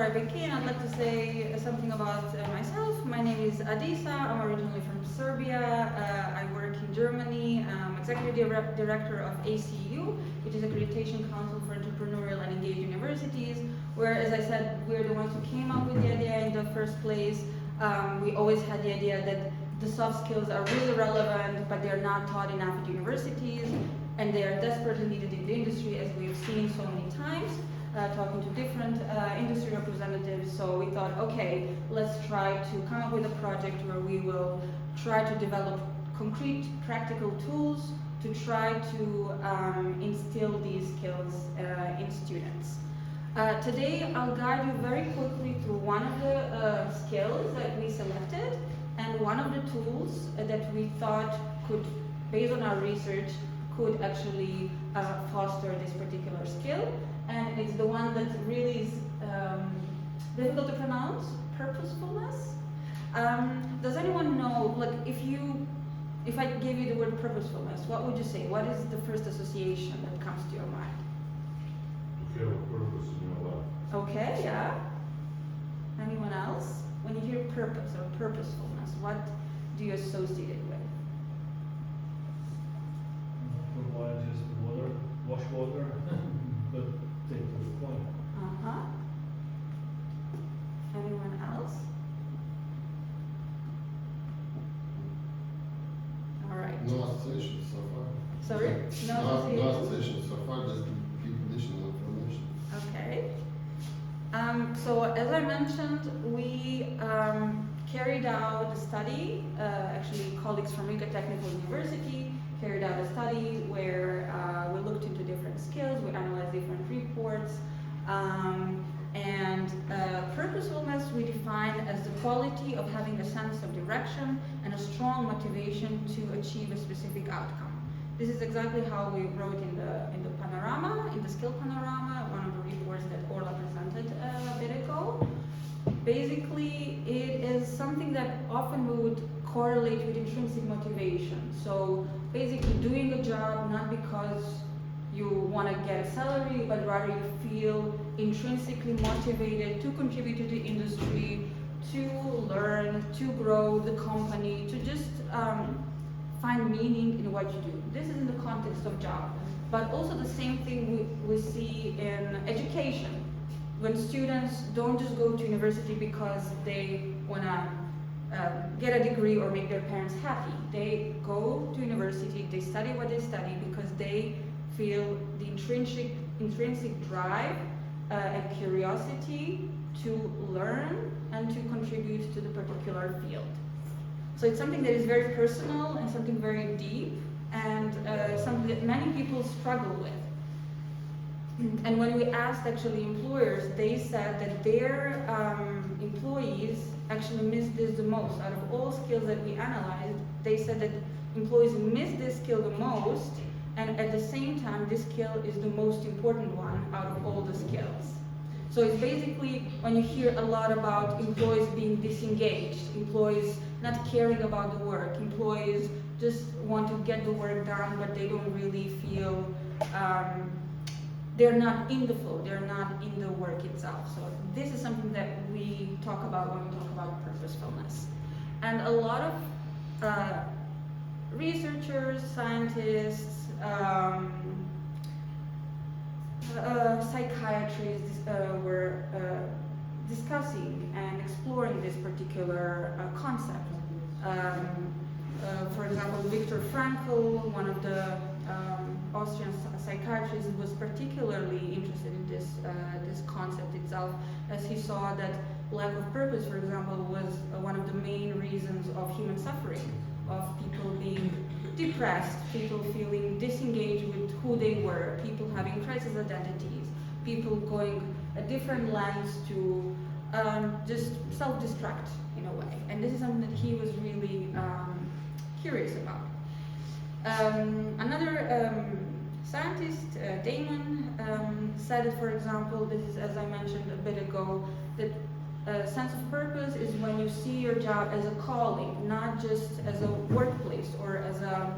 I begin, I'd like to say something about myself. My name is Adisa. I'm originally from Serbia. I work in Germany. I'm executive director of ACEEU, which is Accreditation Council for Entrepreneurial and Engaged Universities, where, as I said, we're the ones who came up with the idea in the first place. We always had the idea that the soft skills are really relevant, but they're not taught enough at universities, and they are desperately needed in the industry, as we've seen so many times. Talking to different industry representatives, so we thought, okay, let's try to come up with a project where we will try to develop concrete, practical tools to try to instill these skills in students. Today, I'll guide you very quickly through one of the skills that we selected and one of the tools that we thought could, based on our research, could actually foster this particular skill. And it's the one that really is difficult to pronounce, purposefulness. Does anyone know, like, if I gave you the word purposefulness, what would you say? What is the first association that comes to your mind? To feel purpose in your life. Okay, yeah. Anyone else? When you hear purpose or purposefulness, what do you associate it with? Provide just water, wash water, but take to the point. Uh-huh. Anyone else? All right. No association so far. Sorry? No association? No association so far, just keep additional information. Okay. So as I mentioned, we carried out a study, actually colleagues from Riga Technical University carried out a study where we looked into different skills, we analyzed different reports, and purposefulness we define as the quality of having a sense of direction and a strong motivation to achieve a specific outcome. This is exactly how we wrote in the panorama, in the skill panorama, one of the reports that Orla presented a bit ago. Basically, it is something that often we would correlate with intrinsic motivation. So basically doing a job not because you want to get a salary, but rather you feel intrinsically motivated to contribute to the industry, to learn, to grow the company, to just find meaning in what you do. This is in the context of job, but also the same thing we see in education. When students don't just go to university because they want to get a degree or make their parents happy. They go to university, they study what they study because they feel the intrinsic drive and curiosity to learn and to contribute to the particular field. So it's something that is very personal and something very deep and something that many people struggle with. And when we asked actually employers, they said that their employees actually miss this the most. Out of all skills that we analyzed, they said that employees miss this skill the most, and at the same time, this skill is the most important one out of all the skills. So it's basically when you hear a lot about employees being disengaged, employees not caring about the work, employees just want to get the work done, but they don't really feel they're not in the flow, they're not in the work itself. So this is something that we talk about when we talk about purposefulness. And a lot of researchers, scientists, psychiatrists were discussing and exploring this particular concept. For example, Viktor Frankl, one of the Austrian psychiatrists, was particularly interested in this concept itself, as he saw that lack of purpose, for example, was one of the main reasons of human suffering, of people being depressed, people feeling disengaged with who they were, people having crisis identities, people going a different lengths to just self-destruct in a way. And this is something that he was really curious about. Another scientist, Damon, said that, for example, this is, as I mentioned a bit ago, that a sense of purpose is when you see your job as a calling, not just as a workplace or as a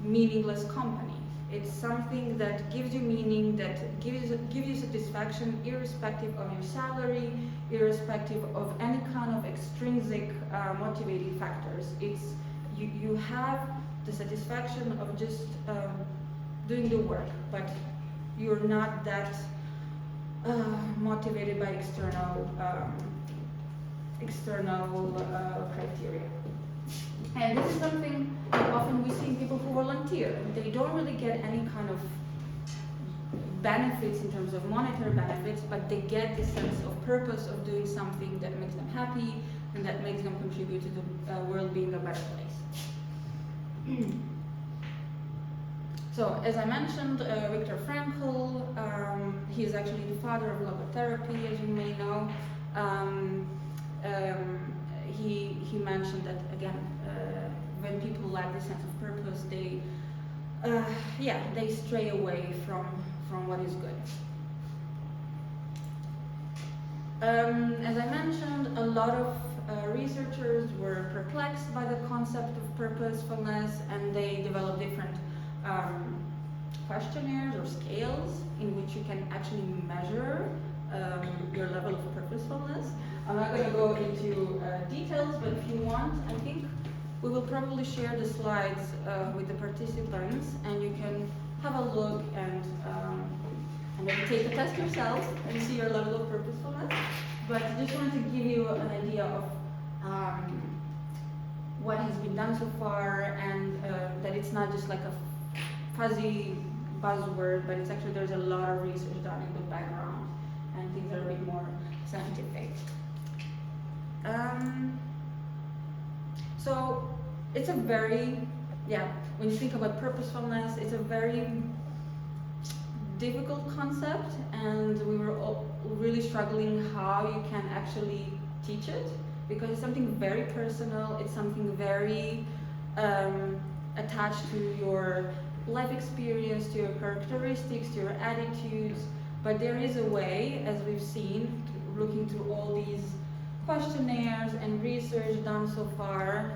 meaningless company. It's something that gives you meaning, that gives you satisfaction irrespective of your salary, irrespective of any kind of extrinsic motivating factors. It's you have the satisfaction of just doing the work, but you're not that motivated by external criteria. And this is something that often we see in people who volunteer. They don't really get any kind of benefits in terms of monetary benefits, but they get this sense of purpose of doing something that makes them happy and that makes them contribute to the world being a better place. So, as I mentioned, Viktor Frankl, he is actually the father of logotherapy, as you may know. He mentioned that, again, when people lack the sense of purpose, they stray away from what is good. As I mentioned, a lot of researchers were perplexed by the concept of purposefulness, and they developed different questionnaires or scales in which you can actually measure your level of purposefulness. I'm not going to go into details, but if you want, I think we will probably share the slides with the participants, and you can have a look and maybe take a test yourself and see your level of purposefulness. But I just wanted to give you an idea of what has been done so far, and that it's not just like a fuzzy buzzword, but it's actually, there's a lot of research done in the background, and things are a bit more scientific. So it's a very, when you think about purposefulness, it's a very difficult concept, and we were all really struggling how you can actually teach it, because it's something very personal, it's something very attached to your life experience, to your characteristics, to your attitudes. But there is a way, as we've seen, looking through all these questionnaires and research done so far,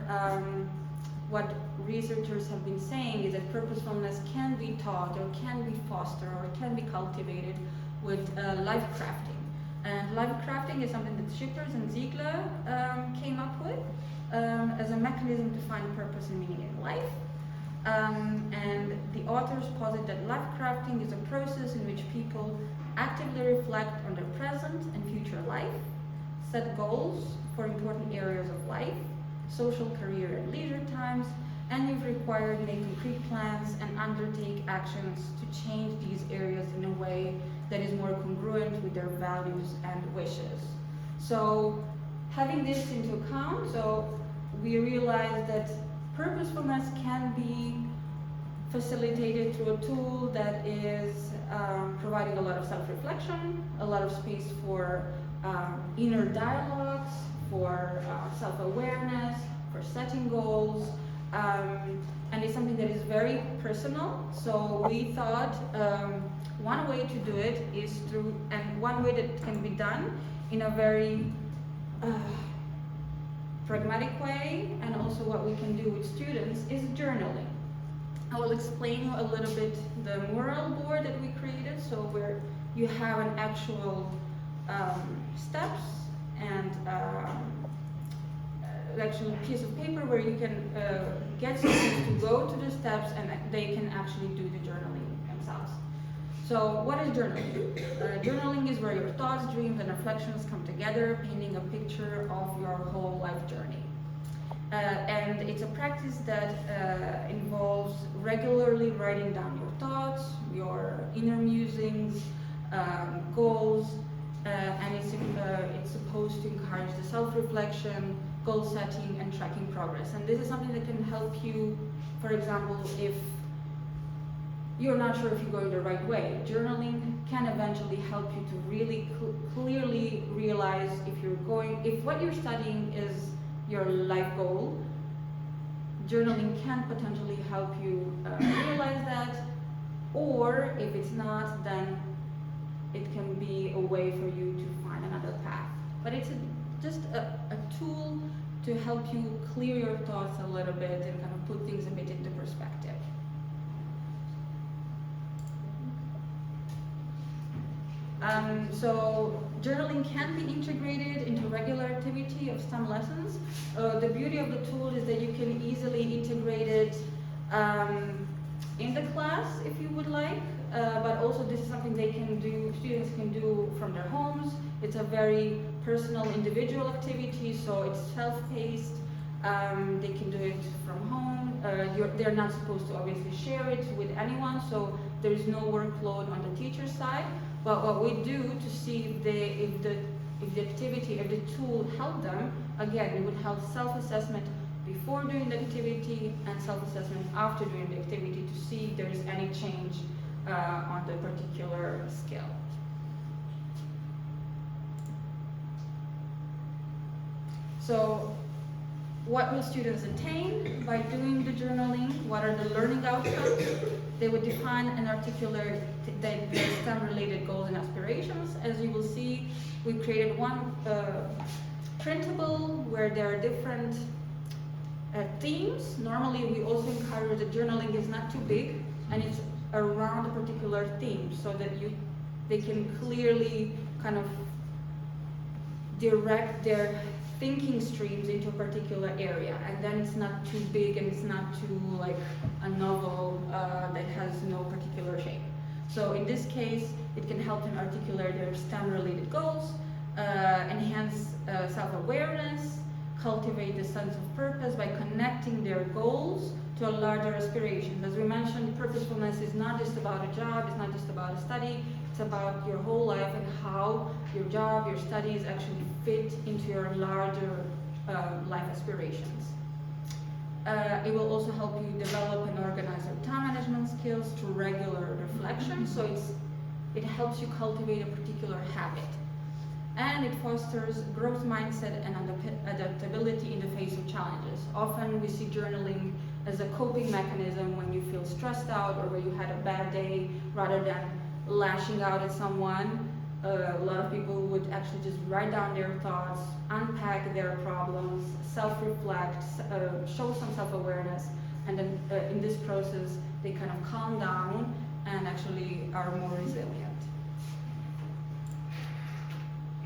what researchers have been saying is that purposefulness can be taught, or can be fostered, or can be cultivated with life crafting. And life crafting is something that Schippers and Ziegler came up with as a mechanism to find purpose and meaning in life. And the authors posit that life crafting is a process in which people actively reflect on their present and future life, set goals for important areas of life, social, career, and leisure times, and if required, make concrete plans and undertake actions to change these areas in a way that is more congruent with their values and wishes. So, having this into account, so we realize that purposefulness can be facilitated through a tool that is providing a lot of self-reflection, a lot of space for inner dialogues, for self-awareness, for setting goals, and it's something that is very personal. So we thought one way to do it is through, and one way that can be done in a very pragmatic way, and also what we can do with students, is journaling. I will explain you a little bit the mural board that we created, so where you have an actual steps and actual piece of paper where you can get students to go to the steps, and they can actually do the journaling themselves. So what is journaling? Journaling is where your thoughts, dreams, and reflections come together, painting a picture of your whole life journey. And it's a practice that involves regularly writing down your thoughts, your inner musings, goals, and it's supposed to encourage the self-reflection, goal setting, and tracking progress. And this is something that can help you, for example, if you're not sure if you're going the right way. Journaling can eventually help you to really clearly realize if what you're studying is your life goal. Journaling can potentially help you realize that, or if it's not, then it can be a way for you to find another path. But it's just a tool to help you clear your thoughts a little bit and kind of put things a bit into perspective. So journaling can be integrated into regular activity of STEM lessons. The beauty of the tool is that you can easily integrate it in the class if you would like, but also this is something they can do, students can do from their homes. It's a very personal, individual activity, so it's self-paced. They can do it from home. They're not supposed to obviously share it with anyone, so there is no workload on the teacher's side. But what we do to see if the activity, if the tool helped them, again, we would have self-assessment before doing the activity and self-assessment after doing the activity to see if there is any change on the particular skill. So, what will students attain by doing the journaling? What are the learning outcomes? They would define and articulate their STEM-related goals and aspirations. As you will see, we created one printable where there are different themes. Normally, we also encourage that journaling is not too big and it's around a particular theme so that they can clearly kind of direct their thinking streams into a particular area, and then it's not too big and it's not too like a novel that has no particular shape. So in this case, it can help them articulate their STEM-related goals, enhance self-awareness, cultivate the sense of purpose by connecting their goals to a larger aspiration. As we mentioned, purposefulness is not just about a job, it's not just about a study, it's about your whole life and how your job, your studies actually fit into your larger life aspirations. It will also help you develop and organize your time management skills through regular reflection, so it helps you cultivate a particular habit. And it fosters growth mindset and adaptability in the face of challenges. Often we see journaling as a coping mechanism when you feel stressed out or when you had a bad day, rather than lashing out at someone. A lot of people would actually just write down their thoughts, unpack their problems, self-reflect, show some self-awareness, and then in this process they kind of calm down and actually are more resilient.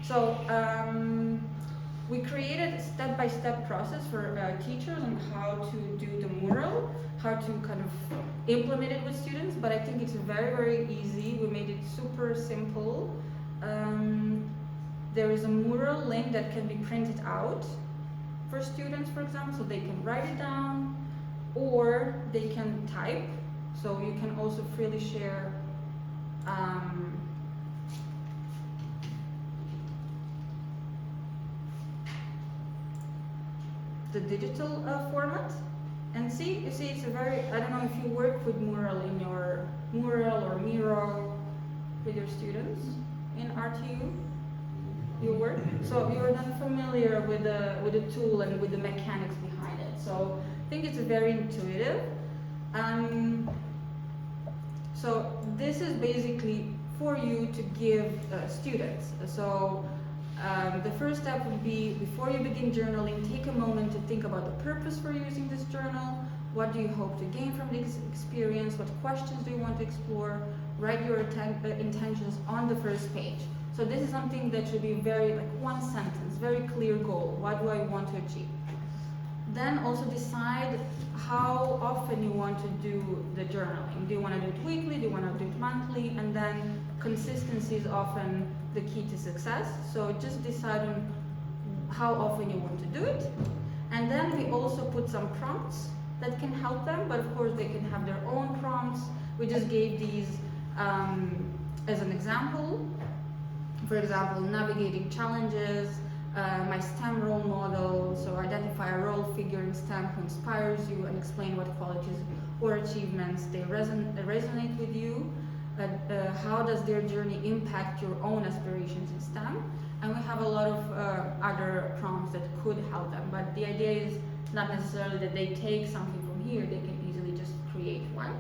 So we created a step-by-step process for teachers on how to do the mural, how to kind of implement it with students, but I think it's very, very easy. We made it super simple. There is a mural link that can be printed out for students, for example, so they can write it down, or they can type, so you can also freely share the digital format. And you see it's a very, I don't know if you work with mural in your mural or mural with your students in RTU, you work? So you're then familiar with the tool and with the mechanics behind it. So I think it's very intuitive. So this is basically for you to give students. So the first step would be, before you begin journaling, take a moment to think about the purpose for using this journal. What do you hope to gain from this experience? What questions do you want to explore? Write your intentions on the first page. So this is something that should be very, like, one sentence, very clear goal. What do I want to achieve? Then also decide how often you want to do the journaling. Do you want to do it weekly? Do you want to do it monthly? And then consistency is often the key to success. So just decide on how often you want to do it. And then we also put some prompts that can help them, but of course they can have their own prompts. We just gave these as an example. For example, navigating challenges, my STEM role model, so identify a role figure in STEM who inspires you and explain what qualities or achievements they resonate with you. How does their journey impact your own aspirations in STEM? And we have a lot of other prompts that could help them, but the idea is not necessarily that they take something from here, they can easily just create one.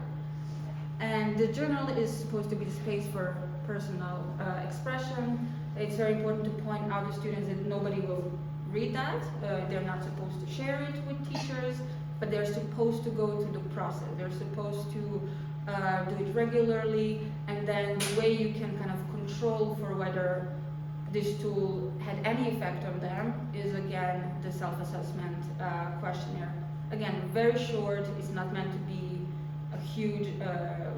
And the journal is supposed to be the space for personal expression. It's very important to point out to students that nobody will read that. They're not supposed to share it with teachers, but they're supposed to go through the process. They're supposed to do it regularly, and then the way you can kind of control for whether this tool had any effect on them is again the self-assessment questionnaire. Again, very short, it's not meant to be a huge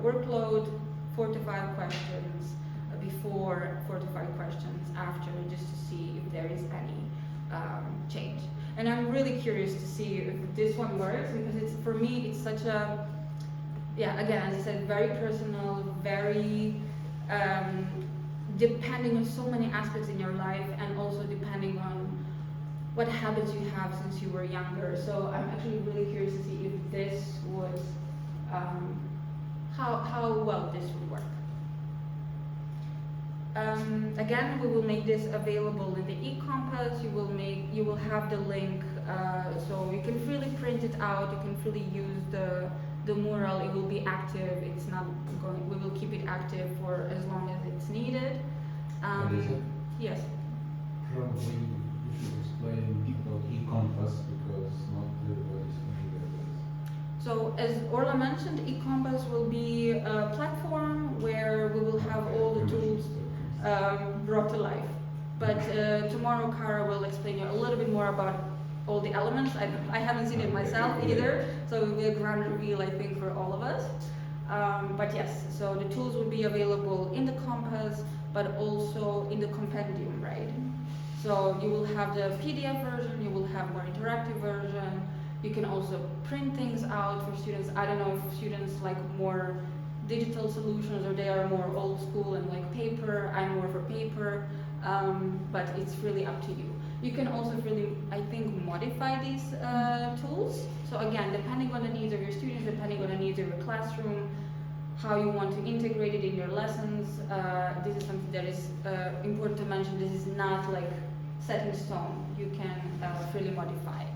workload, 4 to 5 questions before, 4 to 5 questions after, just to see if there is any change. And I'm really curious to see if this one works, because it's, for me, it's such a, yeah, again, as I said, very personal, very depending on so many aspects in your life, and also depending on what habits you have since you were younger. So I'm actually really curious to see if this would, how well this would work. Again, we will make this available in the e-compass. You will have the link, so you can freely print it out. You can freely use the mural. It will be active. It's not going. We will keep it active for as long as it's needed. What is it? Yes. Probably you should explain people e-compass because not everybody's familiar with. So as Orla mentioned, e-compass will be a platform where we will have all the tools brought to life. But tomorrow Kara will explain you a little bit more about all the elements. I haven't seen it myself either, so it will be a grand reveal, I think, for all of us. But yes, so the tools will be available in the compass, but also in the compendium, right? So you will have the PDF version, you will have more interactive version. You can also print things out for students. I don't know if students like more digital solutions or they are more old school and like paper. I'm more for paper, but it's really up to you. You can also really, I think, modify these tools. So again, depending on the needs of your students, depending on the needs of your classroom, how you want to integrate it in your lessons. This is something that is important to mention. This is not like set in stone. You can freely modify it.